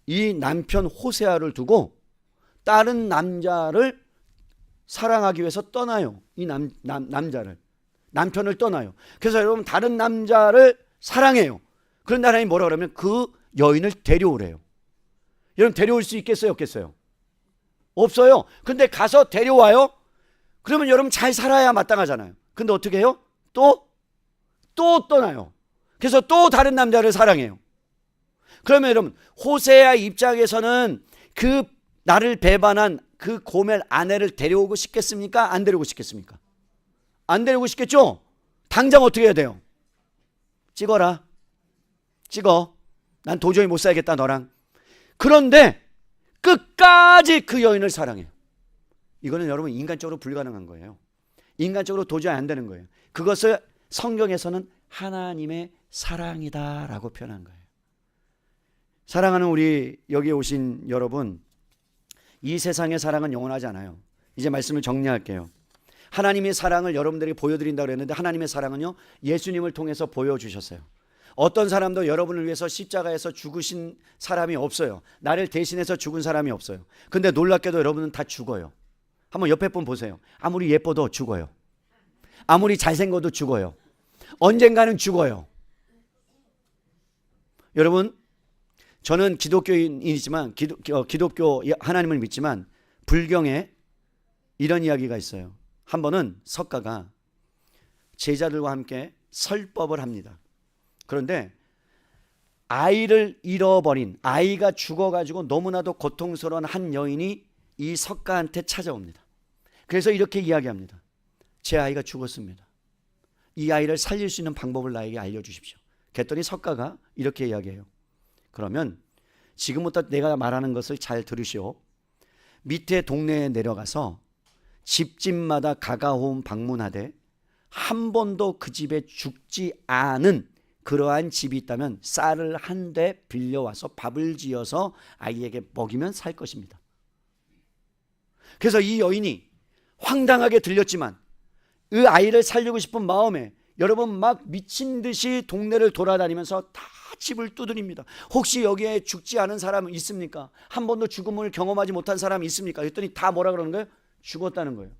이 남편 호세아를 두고 다른 남자를 사랑하기 위해서 떠나요. 이 남자를, 남편을 떠나요. 그래서 여러분, 다른 남자를 사랑해요. 그런데 하나님이 뭐라 그러면 그 여인을 데려오래요. 여러분, 데려올 수 있겠어요, 없겠어요? 없어요. 근데 가서 데려와요. 그러면 여러분 잘 살아야 마땅하잖아요. 근데 어떻게 해요? 또 떠나요. 그래서 또 다른 남자를 사랑해요. 그러면 여러분, 호세아 입장에서는 그 나를 배반한 그 고멜 아내를 데려오고 싶겠습니까? 안 데려오고 싶겠습니까? 안 데려오고 싶겠죠? 당장 어떻게 해야 돼요? 찍어라. 찍어. 난 도저히 못 살겠다 너랑. 그런데 끝까지 그 여인을 사랑해요. 이거는 여러분 인간적으로 불가능한 거예요. 인간적으로 도저히 안 되는 거예요. 그것을 성경에서는 하나님의 사랑이다라고 표현한 거예요. 사랑하는 우리 여기 오신 여러분, 이 세상의 사랑은 영원하지 않아요. 이제 말씀을 정리할게요. 하나님의 사랑을 여러분들에게 보여드린다고 그랬는데 하나님의 사랑은요, 예수님을 통해서 보여주셨어요. 어떤 사람도 여러분을 위해서 십자가에서 죽으신 사람이 없어요. 나를 대신해서 죽은 사람이 없어요. 근데 놀랍게도 여러분은 다 죽어요. 한번 옆에 분 보세요. 아무리 예뻐도 죽어요. 아무리 잘생겨도 죽어요. 언젠가는 죽어요. 여러분, 저는 기독교인이지만 기독교 하나님을 믿지만 불경에 이런 이야기가 있어요. 한 번은 석가가 제자들과 함께 설법을 합니다. 그런데 아이를 잃어버린, 아이가 죽어가지고 너무나도 고통스러운 한 여인이 이 석가한테 찾아옵니다. 그래서 이렇게 이야기합니다. 제 아이가 죽었습니다. 이 아이를 살릴 수 있는 방법을 나에게 알려주십시오. 그랬더니 석가가 이렇게 이야기해요. 그러면 지금부터 내가 말하는 것을 잘 들으시오. 밑에 동네에 내려가서 집집마다 가가호음 방문하되 한 번도 그 집에 죽지 않은 그러한 집이 있다면 쌀을 한 대 빌려와서 밥을 지어서 아이에게 먹이면 살 것입니다. 그래서 이 여인이 황당하게 들렸지만 그 아이를 살리고 싶은 마음에 여러분 막 미친 듯이 동네를 돌아다니면서 다 집을 두드립니다. 혹시 여기에 죽지 않은 사람 있습니까? 한 번도 죽음을 경험하지 못한 사람 있습니까? 그랬더니 다 뭐라 그러는 거예요? 죽었다는 거예요.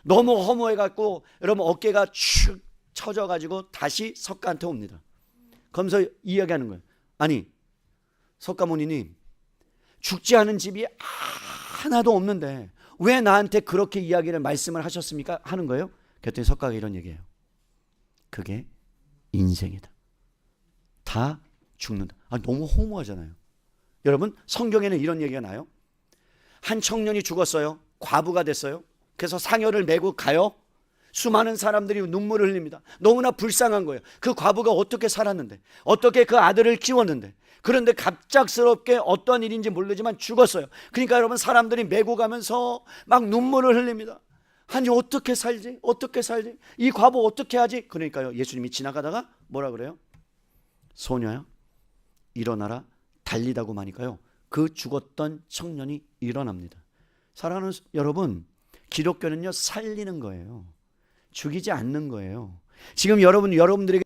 너무 허무해갖고 여러분 어깨가 축 처져가지고 다시 석가한테 옵니다. 그러면서 이야기하는 거예요. 아니 석가모니님, 죽지 않은 집이 하나도 없는데 왜 나한테 그렇게 이야기를 말씀을 하셨습니까? 하는 거예요. 그랬더니 석가가 이런 얘기해요. 그게 인생이다. 다 죽는다. 너무 허무하잖아요. 여러분 성경에는 이런 얘기가 나요. 한 청년이 죽었어요. 과부가 됐어요. 그래서 상여를 메고 가요. 수많은 사람들이 눈물을 흘립니다. 너무나 불쌍한 거예요. 그 과부가 어떻게 살았는데, 어떻게 그 아들을 키웠는데, 그런데 갑작스럽게 어떤 일인지 모르지만 죽었어요. 그러니까 여러분 사람들이 메고 가면서 막 눈물을 흘립니다. 아니 어떻게 살지? 어떻게 살지? 이 과부 어떻게 하지? 그러니까요, 예수님이 지나가다가 뭐라 그래요? 소녀야 일어나라, 달리다고 하니까요, 그 죽었던 청년이 일어납니다. 사랑하는 여러분, 기독교는요 살리는 거예요. 죽이지 않는 거예요. 지금 여러분들에게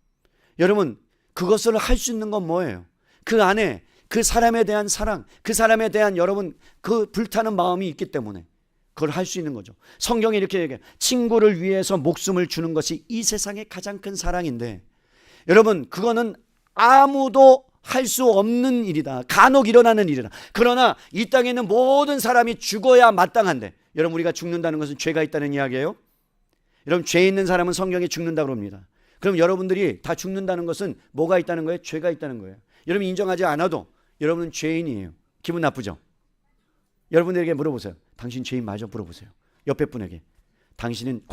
여러분 그것을 할 수 있는 건 뭐예요? 그 안에 그 사람에 대한 사랑, 그 사람에 대한 여러분 그 불타는 마음이 있기 때문에 그걸 할 수 있는 거죠. 성경이 이렇게 얘기해요. 친구를 위해서 목숨을 주는 것이 이 세상의 가장 큰 사랑인데, 여러분 그거는 아무도 할 수 없는 일이다. 간혹 일어나는 일이다. 그러나 이 땅에 있는 모든 사람이 죽어야 마땅한데, 여러분 우리가 죽는다는 것은 죄가 있다는 이야기예요. 여러분 죄 있는 사람은 성경에 죽는다고 합니다. 그럼 여러분들이 다 죽는다는 것은 뭐가 있다는 거예요? 죄가 있다는 거예요. 여러분 인정하지 않아도 여러분은 죄인이에요. 기분 나쁘죠? 여러분들에게 물어보세요. 당신 죄인 맞아? 물어보세요. 옆에 분에게. 당신은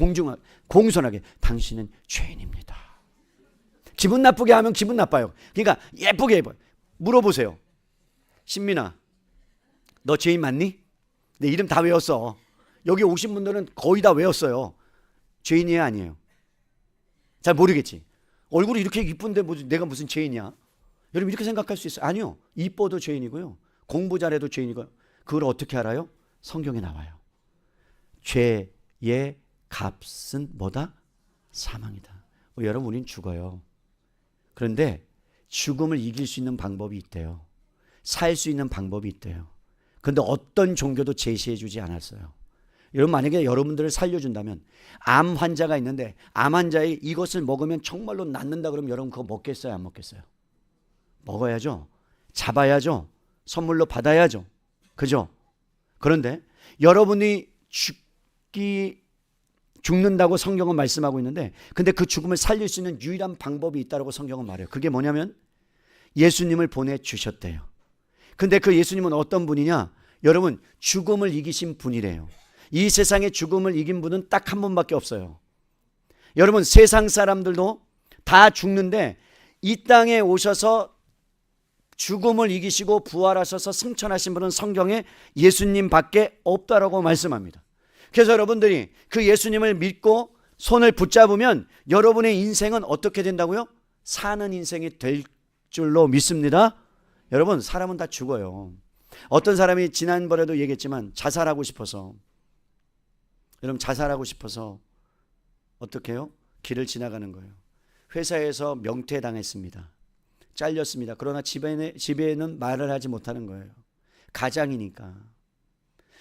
공손하게 당신은 죄인입니다. 기분 나쁘게 하면 기분 나빠요. 그러니까 예쁘게 해봐요. 물어보세요. 신민아, 너 죄인 맞니? 내 이름 다 외웠어. 여기 오신 분들은 거의 다 외웠어요. 죄인이에요 아니에요? 잘 모르겠지. 얼굴이 이렇게 이쁜데 내가 무슨 죄인이야? 여러분 이렇게 생각할 수 있어요. 아니요. 이뻐도 죄인이고요. 공부 잘해도 죄인이고요. 그걸 어떻게 알아요? 성경에 나와요. 죄의 값은 뭐다? 사망이다. 여러분 우린 죽어요. 그런데 죽음을 이길 수 있는 방법이 있대요. 살 수 있는 방법이 있대요. 그런데 어떤 종교도 제시해 주지 않았어요. 여러분 만약에 여러분들을 살려준다면, 암 환자가 있는데 암 환자에 이것을 먹으면 정말로 낫는다 그러면 여러분 그거 먹겠어요 안 먹겠어요? 먹어야죠. 잡아야죠. 선물로 받아야죠. 그죠? 그런데 여러분이 죽는다고 성경은 말씀하고 있는데, 근데 그 죽음을 살릴 수 있는 유일한 방법이 있다고 성경은 말해요. 그게 뭐냐면 예수님을 보내주셨대요. 근데 그 예수님은 어떤 분이냐? 여러분 죽음을 이기신 분이래요. 이 세상의 죽음을 이긴 분은 딱 한 분밖에 없어요. 여러분 세상 사람들도 다 죽는데 이 땅에 오셔서 죽음을 이기시고 부활하셔서 승천하신 분은 성경에 예수님밖에 없다라고 말씀합니다. 그래서 여러분들이 그 예수님을 믿고 손을 붙잡으면 여러분의 인생은 어떻게 된다고요? 사는 인생이 될 줄로 믿습니다. 여러분, 사람은 다 죽어요. 어떤 사람이 지난번에도 얘기했지만 자살하고 싶어서, 여러분 자살하고 싶어서 어떻게 해요? 길을 지나가는 거예요. 회사에서 명퇴당했습니다. 잘렸습니다. 그러나 집에는 말을 하지 못하는 거예요. 가장이니까.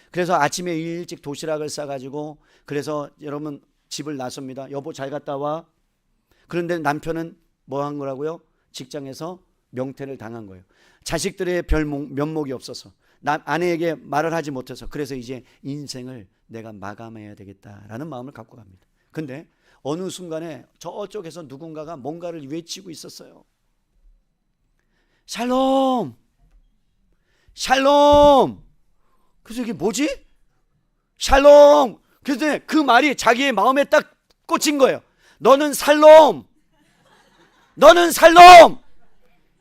그래서 아침에 일찍 도시락을 싸가지고, 그래서 여러분 집을 나섭니다. 여보 잘 갔다 와. 그런데 남편은 뭐 한 거라고요? 직장에서 명퇴를 당한 거예요. 자식들의 면목이 없어서, 아내에게 말을 하지 못해서, 그래서 이제 인생을 내가 마감해야 되겠다라는 마음을 갖고 갑니다. 근데 어느 순간에 저쪽에서 누군가가 뭔가를 외치고 있었어요. 샬롬! 샬롬! 그래서 이게 뭐지? 샬롬! 그래서 그 말이 자기의 마음에 딱 꽂힌 거예요. 너는 살롬! 너는 살롬!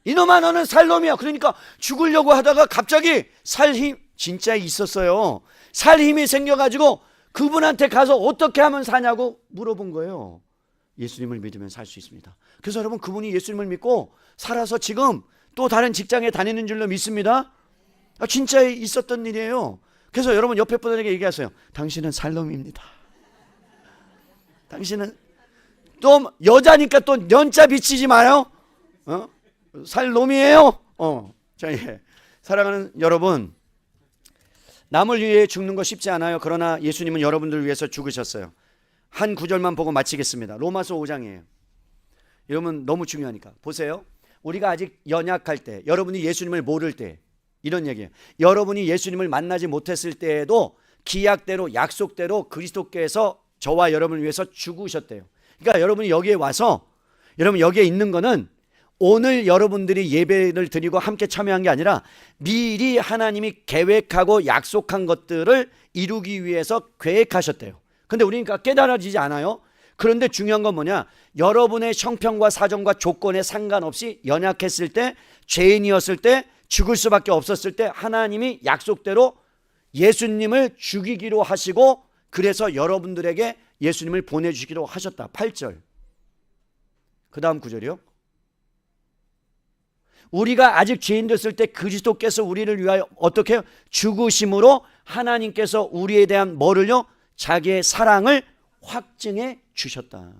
이놈아 너는 살롬이야. 그러니까 죽으려고 하다가 갑자기 살 힘, 진짜 있었어요. 살 힘이 생겨가지고 그분한테 가서 어떻게 하면 사냐고 물어본 거예요. 예수님을 믿으면 살 수 있습니다. 그래서 여러분, 그분이 예수님을 믿고 살아서 지금 또 다른 직장에 다니는 줄로 믿습니다. 진짜 있었던 일이에요. 그래서 여러분 옆에 분에게 얘기하세요. 당신은 살롬입니다. 당신은 또 여자니까 또 연자 비치지 마요. 살롬이에요. 자, 예. 사랑하는 여러분, 남을 위해 죽는 거 쉽지 않아요. 그러나 예수님은 여러분들을 위해서 죽으셨어요. 한 구절만 보고 마치겠습니다. 로마서 5장이에요. 여러분 너무 중요하니까 보세요. 우리가 아직 연약할 때, 여러분이 예수님을 모를 때, 이런 얘기예요. 여러분이 예수님을 만나지 못했을 때에도 기약대로, 약속대로 그리스도께서 저와 여러분을 위해서 죽으셨대요. 그러니까 여러분이 여기에 와서, 여러분 여기에 있는 거는 오늘 여러분들이 예배를 드리고 함께 참여한 게 아니라 미리 하나님이 계획하고 약속한 것들을 이루기 위해서 계획하셨대요. 근데 우리가 깨달아지지 않아요. 그런데 중요한 건 뭐냐? 여러분의 형편과 사정과 조건에 상관없이 연약했을 때, 죄인이었을 때, 죽을 수밖에 없었을 때 하나님이 약속대로 예수님을 죽이기로 하시고, 그래서 여러분들에게 예수님을 보내주시기로 하셨다. 8절. 그 다음 9절이요. 우리가 아직 죄인 됐을 때 그리스도께서 우리를 위하여 어떻게 해요? 죽으심으로 하나님께서 우리에 대한 뭐를요? 자기의 사랑을 확증해 주셨다.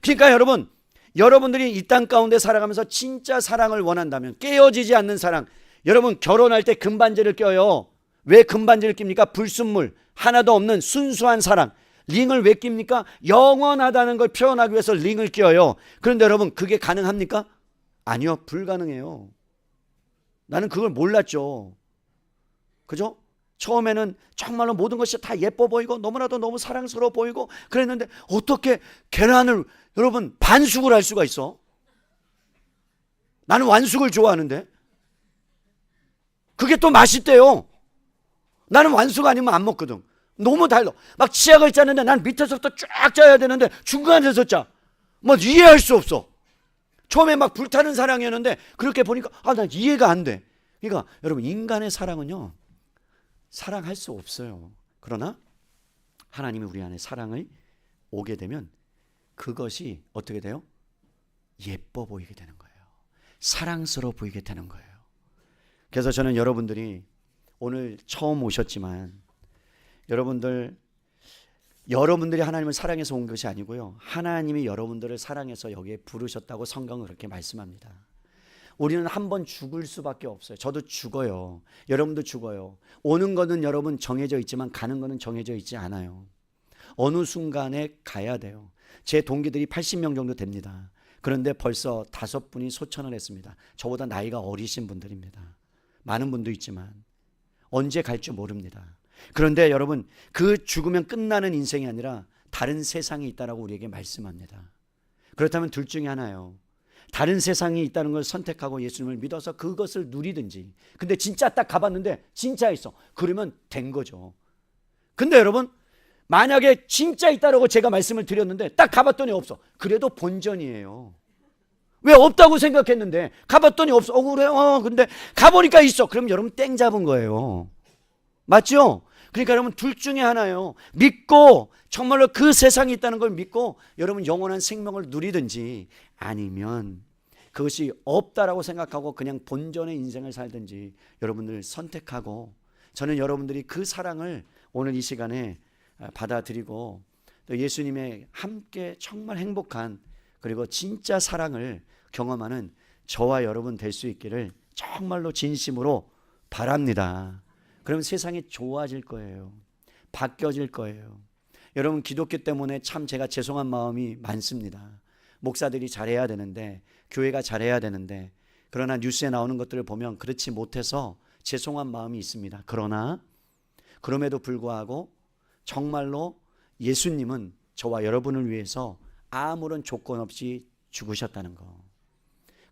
그러니까 여러분, 여러분들이 이 땅 가운데 살아가면서 진짜 사랑을 원한다면, 깨어지지 않는 사랑, 여러분 결혼할 때 금반지를 껴요. 왜 금반지를 낍니까? 불순물 하나도 없는 순수한 사랑. 링을 왜 낍니까? 영원하다는 걸 표현하기 위해서 링을 껴요. 그런데 여러분, 그게 가능합니까? 아니요, 불가능해요. 나는 그걸 몰랐죠. 그죠? 처음에는 정말로 모든 것이 다 예뻐 보이고 너무나도 너무 사랑스러워 보이고 그랬는데, 어떻게 계란을 여러분 반숙을 할 수가 있어? 나는 완숙을 좋아하는데 그게 또 맛있대요. 나는 완숙 아니면 안 먹거든. 너무 달라. 막 치약을 짜는데 난 밑에서부터 쫙 짜야 되는데 중간에서 짜. 뭐 이해할 수 없어. 처음에 막 불타는 사랑이었는데 그렇게 보니까 난 이해가 안 돼. 그러니까 여러분, 인간의 사랑은요, 사랑할 수 없어요. 그러나 하나님이 우리 안에 사랑을 오게 되면 그것이 어떻게 돼요? 예뻐 보이게 되는 거예요. 사랑스러워 보이게 되는 거예요. 그래서 저는 여러분들이 오늘 처음 오셨지만, 여러분들이 하나님을 사랑해서 온 것이 아니고요, 하나님이 여러분들을 사랑해서 여기에 부르셨다고 성경은 그렇게 말씀합니다. 우리는 한 번 죽을 수밖에 없어요. 저도 죽어요. 여러분도 죽어요. 오는 거는 여러분 정해져 있지만 가는 거는 정해져 있지 않아요. 어느 순간에 가야 돼요. 제 동기들이 80명 정도 됩니다. 그런데 벌써 5분이 소천을 했습니다. 저보다 나이가 어리신 분들입니다. 많은 분도 있지만 언제 갈 줄 모릅니다. 그런데 여러분, 그 죽으면 끝나는 인생이 아니라 다른 세상이 있다라고 우리에게 말씀합니다. 그렇다면 둘 중에 하나예요. 다른 세상이 있다는 걸 선택하고 예수님을 믿어서 그것을 누리든지, 근데 진짜 딱 가봤는데 진짜 있어, 그러면 된 거죠. 근데 여러분, 만약에 진짜 있다라고 제가 말씀을 드렸는데 딱 가봤더니 없어, 그래도 본전이에요. 왜 없다고 생각했는데 가봤더니 없어. 그래. 근데 가보니까 있어. 그럼 여러분 땡 잡은 거예요. 맞죠? 그러니까 여러분 둘 중에 하나예요. 믿고 정말로 그 세상이 있다는 걸 믿고 여러분 영원한 생명을 누리든지, 아니면 그것이 없다라고 생각하고 그냥 본전의 인생을 살든지 여러분들 선택하고, 저는 여러분들이 그 사랑을 오늘 이 시간에 받아들이고 또 예수님의 함께 정말 행복한 그리고 진짜 사랑을 경험하는 저와 여러분 될 수 있기를 정말로 진심으로 바랍니다. 그러면 세상이 좋아질 거예요. 바뀌어질 거예요. 여러분 기독교 때문에 참 제가 죄송한 마음이 많습니다. 목사들이 잘해야 되는데, 교회가 잘해야 되는데, 그러나 뉴스에 나오는 것들을 보면 그렇지 못해서 죄송한 마음이 있습니다. 그러나 그럼에도 불구하고 정말로 예수님은 저와 여러분을 위해서 아무런 조건 없이 죽으셨다는 거.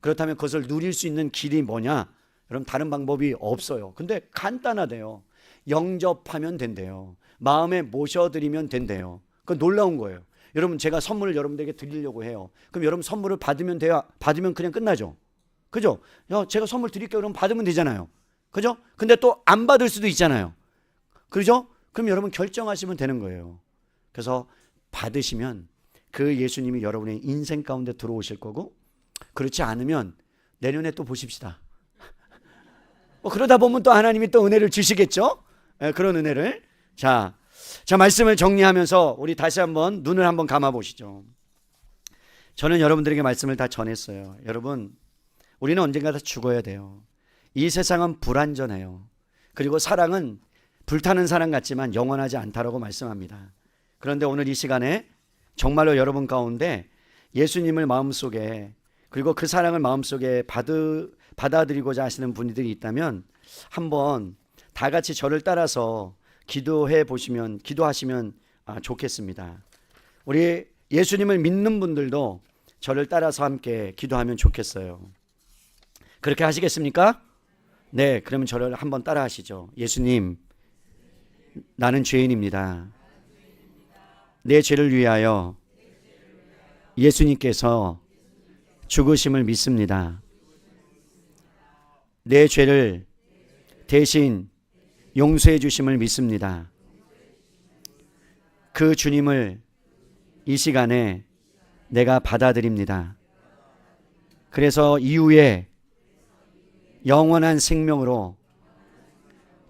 그렇다면 그것을 누릴 수 있는 길이 뭐냐? 여러분 다른 방법이 없어요. 근데 간단하대요. 영접하면 된대요. 마음에 모셔드리면 된대요. 그건 놀라운 거예요. 여러분 제가 선물을 여러분들에게 드리려고 해요. 그럼 여러분 선물을 받으면 돼요? 받으면 그냥 끝나죠. 그죠? 제가 선물 드릴게요. 그럼 받으면 되잖아요. 그죠? 근데 또 안 받을 수도 있잖아요. 그죠? 그럼 여러분 결정하시면 되는 거예요. 그래서 받으시면 그 예수님이 여러분의 인생 가운데 들어오실 거고, 그렇지 않으면 내년에 또 보십시다. 그러다 보면 또 하나님이 또 은혜를 주시겠죠? 그런 은혜를. 자, 말씀을 정리하면서 우리 다시 한번 눈을 한번 감아 보시죠. 저는 여러분들에게 말씀을 다 전했어요. 여러분, 우리는 언젠가 다 죽어야 돼요. 이 세상은 불완전해요. 그리고 사랑은 불타는 사랑 같지만 영원하지 않다라고 말씀합니다. 그런데 오늘 이 시간에 정말로 여러분 가운데 예수님을 마음속에, 그리고 그 사랑을 마음속에 받아들이고자 하시는 분들이 있다면 한번 다 같이 저를 따라서 기도하시면 좋겠습니다. 우리 예수님을 믿는 분들도 저를 따라서 함께 기도하면 좋겠어요. 그렇게 하시겠습니까? 네, 그러면 저를 한번 따라 하시죠. 예수님, 나는 죄인입니다. 내 죄를 위하여 예수님께서 죽으심을 믿습니다. 내 죄를 대신 용서해 주심을 믿습니다. 그 주님을 이 시간에 내가 받아들입니다. 그래서 이후에 영원한 생명으로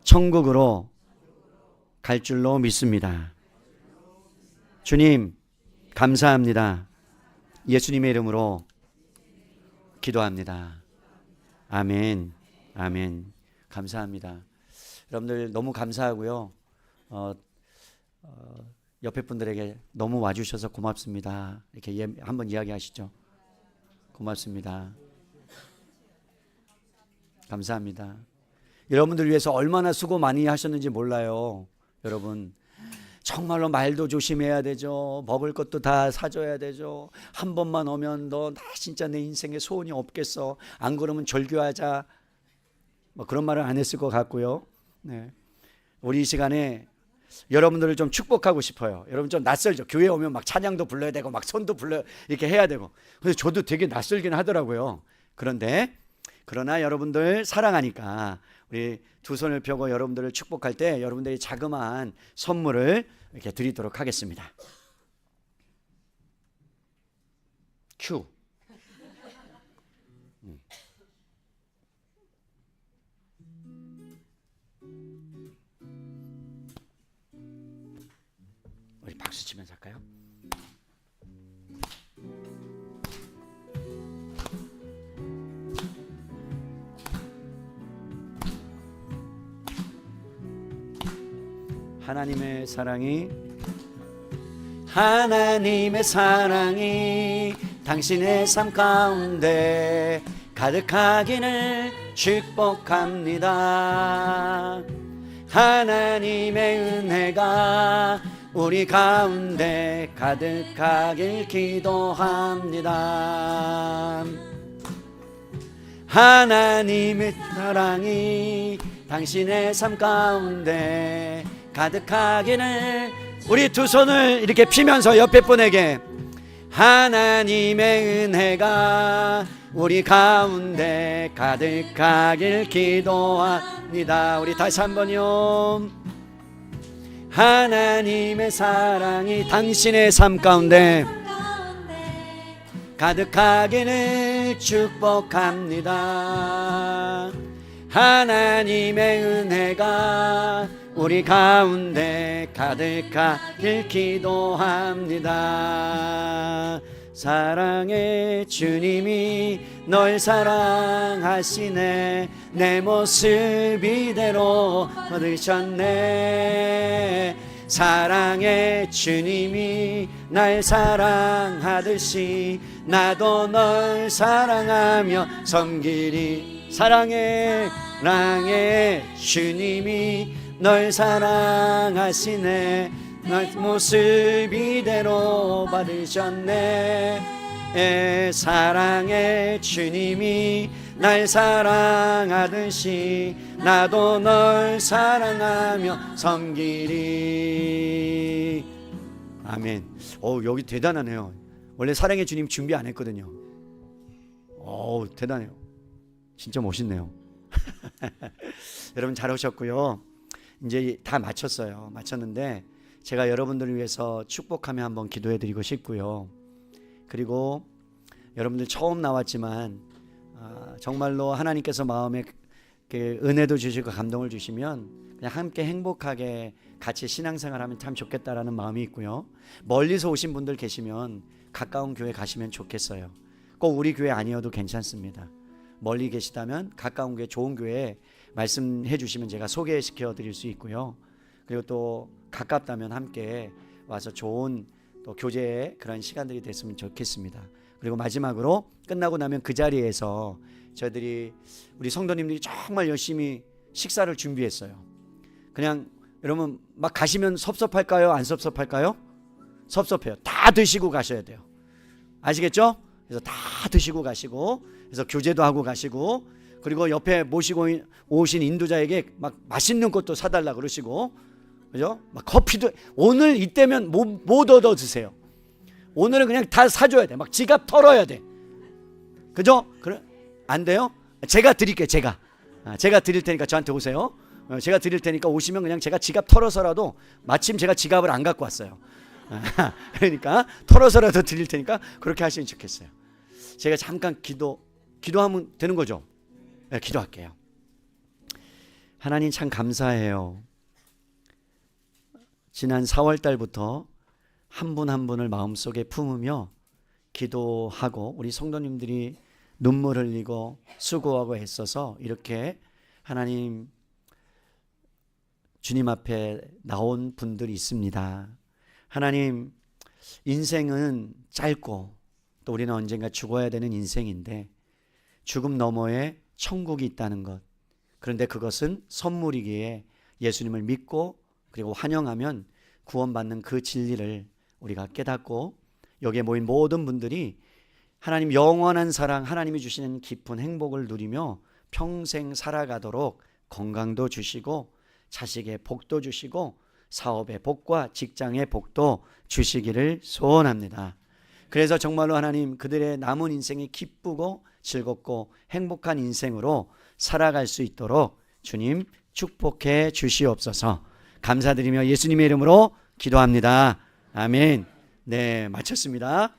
천국으로 갈 줄로 믿습니다. 주님, 감사합니다. 예수님의 이름으로 기도합니다. 아멘. 아멘. 감사합니다. 여러분들 너무 감사하고요. 옆에 분들에게 너무 와주셔서 고맙습니다. 이렇게 한번 이야기하시죠. 고맙습니다. 감사합니다. 여러분들 위해서 얼마나 수고 많이 하셨는지 몰라요. 여러분 정말로 말도 조심해야 되죠. 먹을 것도 다 사줘야 되죠. 한 번만 오면 너 나 진짜 내 인생에 소원이 없겠어. 안 그러면 절교하자. 뭐 그런 말은 안 했을 것 같고요. 네. 우리 이 시간에 여러분들을 좀 축복하고 싶어요. 여러분 좀 낯설죠. 교회 오면 막 찬양도 불러야 되고 막 손도 불러 이렇게 해야 되고. 그래서 저도 되게 낯설긴 하더라고요. 그러나 여러분들 사랑하니까 우리 두 손을 펴고 여러분들을 축복할 때 여러분들이 자그마한 선물을 이렇게 드리도록 하겠습니다. 큐. 우리 박수 치면서 할까요? 하나님의 사랑이 당신의 삶 가운데 가득하기를 축복합니다. 하나님의 은혜가 우리 가운데 가득하길 기도합니다. 하나님의 사랑이 당신의 삶 가운데 가득하기를. 우리 두 손을 이렇게 피면서 옆에 분에게 하나님의 은혜가 우리 가운데 가득하길 기도합니다. 우리 다시 한번요. 하나님의 사랑이 당신의 삶 가운데 가득하기를 축복합니다. 하나님의 은혜가 우리 가운데 가득하길 기도합니다. 사랑의 주님이 널 사랑하시네. 내 모습 이대로 받으셨네. 사랑의 주님이 날 사랑하듯이 나도 널 사랑하며 섬기리. 사랑의 주님이 널 사랑하시네. 내 모습 이대로 받으셨네. 사랑의 주님이 날 사랑하듯이 나도 널 사랑하며 섬기리. 아멘. 여기 대단하네요. 원래 사랑의 주님 준비 안 했거든요. 대단해요. 진짜 멋있네요. 여러분 잘 오셨고요. 이제 다 마쳤는데 제가 여러분들을 위해서 축복하며 한번 기도해드리고 싶고요. 그리고 여러분들 처음 나왔지만 정말로 하나님께서 마음에 은혜도 주시고 감동을 주시면 그냥 함께 행복하게 같이 신앙생활하면 참 좋겠다라는 마음이 있고요. 멀리서 오신 분들 계시면 가까운 교회 가시면 좋겠어요. 꼭 우리 교회 아니어도 괜찮습니다. 멀리 계시다면 가까운 교회, 좋은 교회 말씀해 주시면 제가 소개시켜 드릴 수 있고요. 그리고 또 가깝다면 함께 와서 좋은 또 교제의 그런 시간들이 됐으면 좋겠습니다. 그리고 마지막으로 끝나고 나면 그 자리에서 저희들이 우리 성도님들이 정말 열심히 식사를 준비했어요. 그냥 여러분 막 가시면 섭섭할까요? 안 섭섭할까요? 섭섭해요. 다 드시고 가셔야 돼요. 아시겠죠? 그래서 다 드시고 가시고, 그래서 교제도 하고 가시고, 그리고 옆에 모시고 오신 인도자에게 막 맛있는 것도 사달라 그러시고, 그죠? 막 커피도 오늘 이때면 못 얻어 드세요. 오늘은 그냥 다 사줘야 돼. 막 지갑 털어야 돼. 그죠? 그래 안 돼요? 제가 드릴게요. 제가 드릴 테니까 저한테 오세요. 제가 드릴 테니까 오시면 그냥 제가 지갑 털어서라도, 마침 제가 지갑을 안 갖고 왔어요. 그러니까 털어서라도 드릴 테니까 그렇게 하시면 좋겠어요. 제가 잠깐 기도하면 되는 거죠? 네, 기도할게요. 하나님 참 감사해요. 지난 4월 달부터 한 분 한 분을 마음속에 품으며 기도하고 우리 성도님들이 눈물 흘리고 수고하고 애써서 이렇게 하나님 주님 앞에 나온 분들이 있습니다. 하나님, 인생은 짧고 또 우리는 언젠가 죽어야 되는 인생인데 죽음 너머에 천국이 있다는 것, 그런데 그것은 선물이기에 예수님을 믿고 그리고 환영하면 구원받는 그 진리를 우리가 깨닫고 여기에 모인 모든 분들이 하나님 영원한 사랑, 하나님이 주시는 깊은 행복을 누리며 평생 살아가도록 건강도 주시고 자식의 복도 주시고 사업의 복과 직장의 복도 주시기를 소원합니다. 그래서 정말로 하나님 그들의 남은 인생이 기쁘고 즐겁고 행복한 인생으로 살아갈 수 있도록 주님 축복해 주시옵소서. 감사드리며 예수님의 이름으로 기도합니다. 아멘. 네, 마쳤습니다.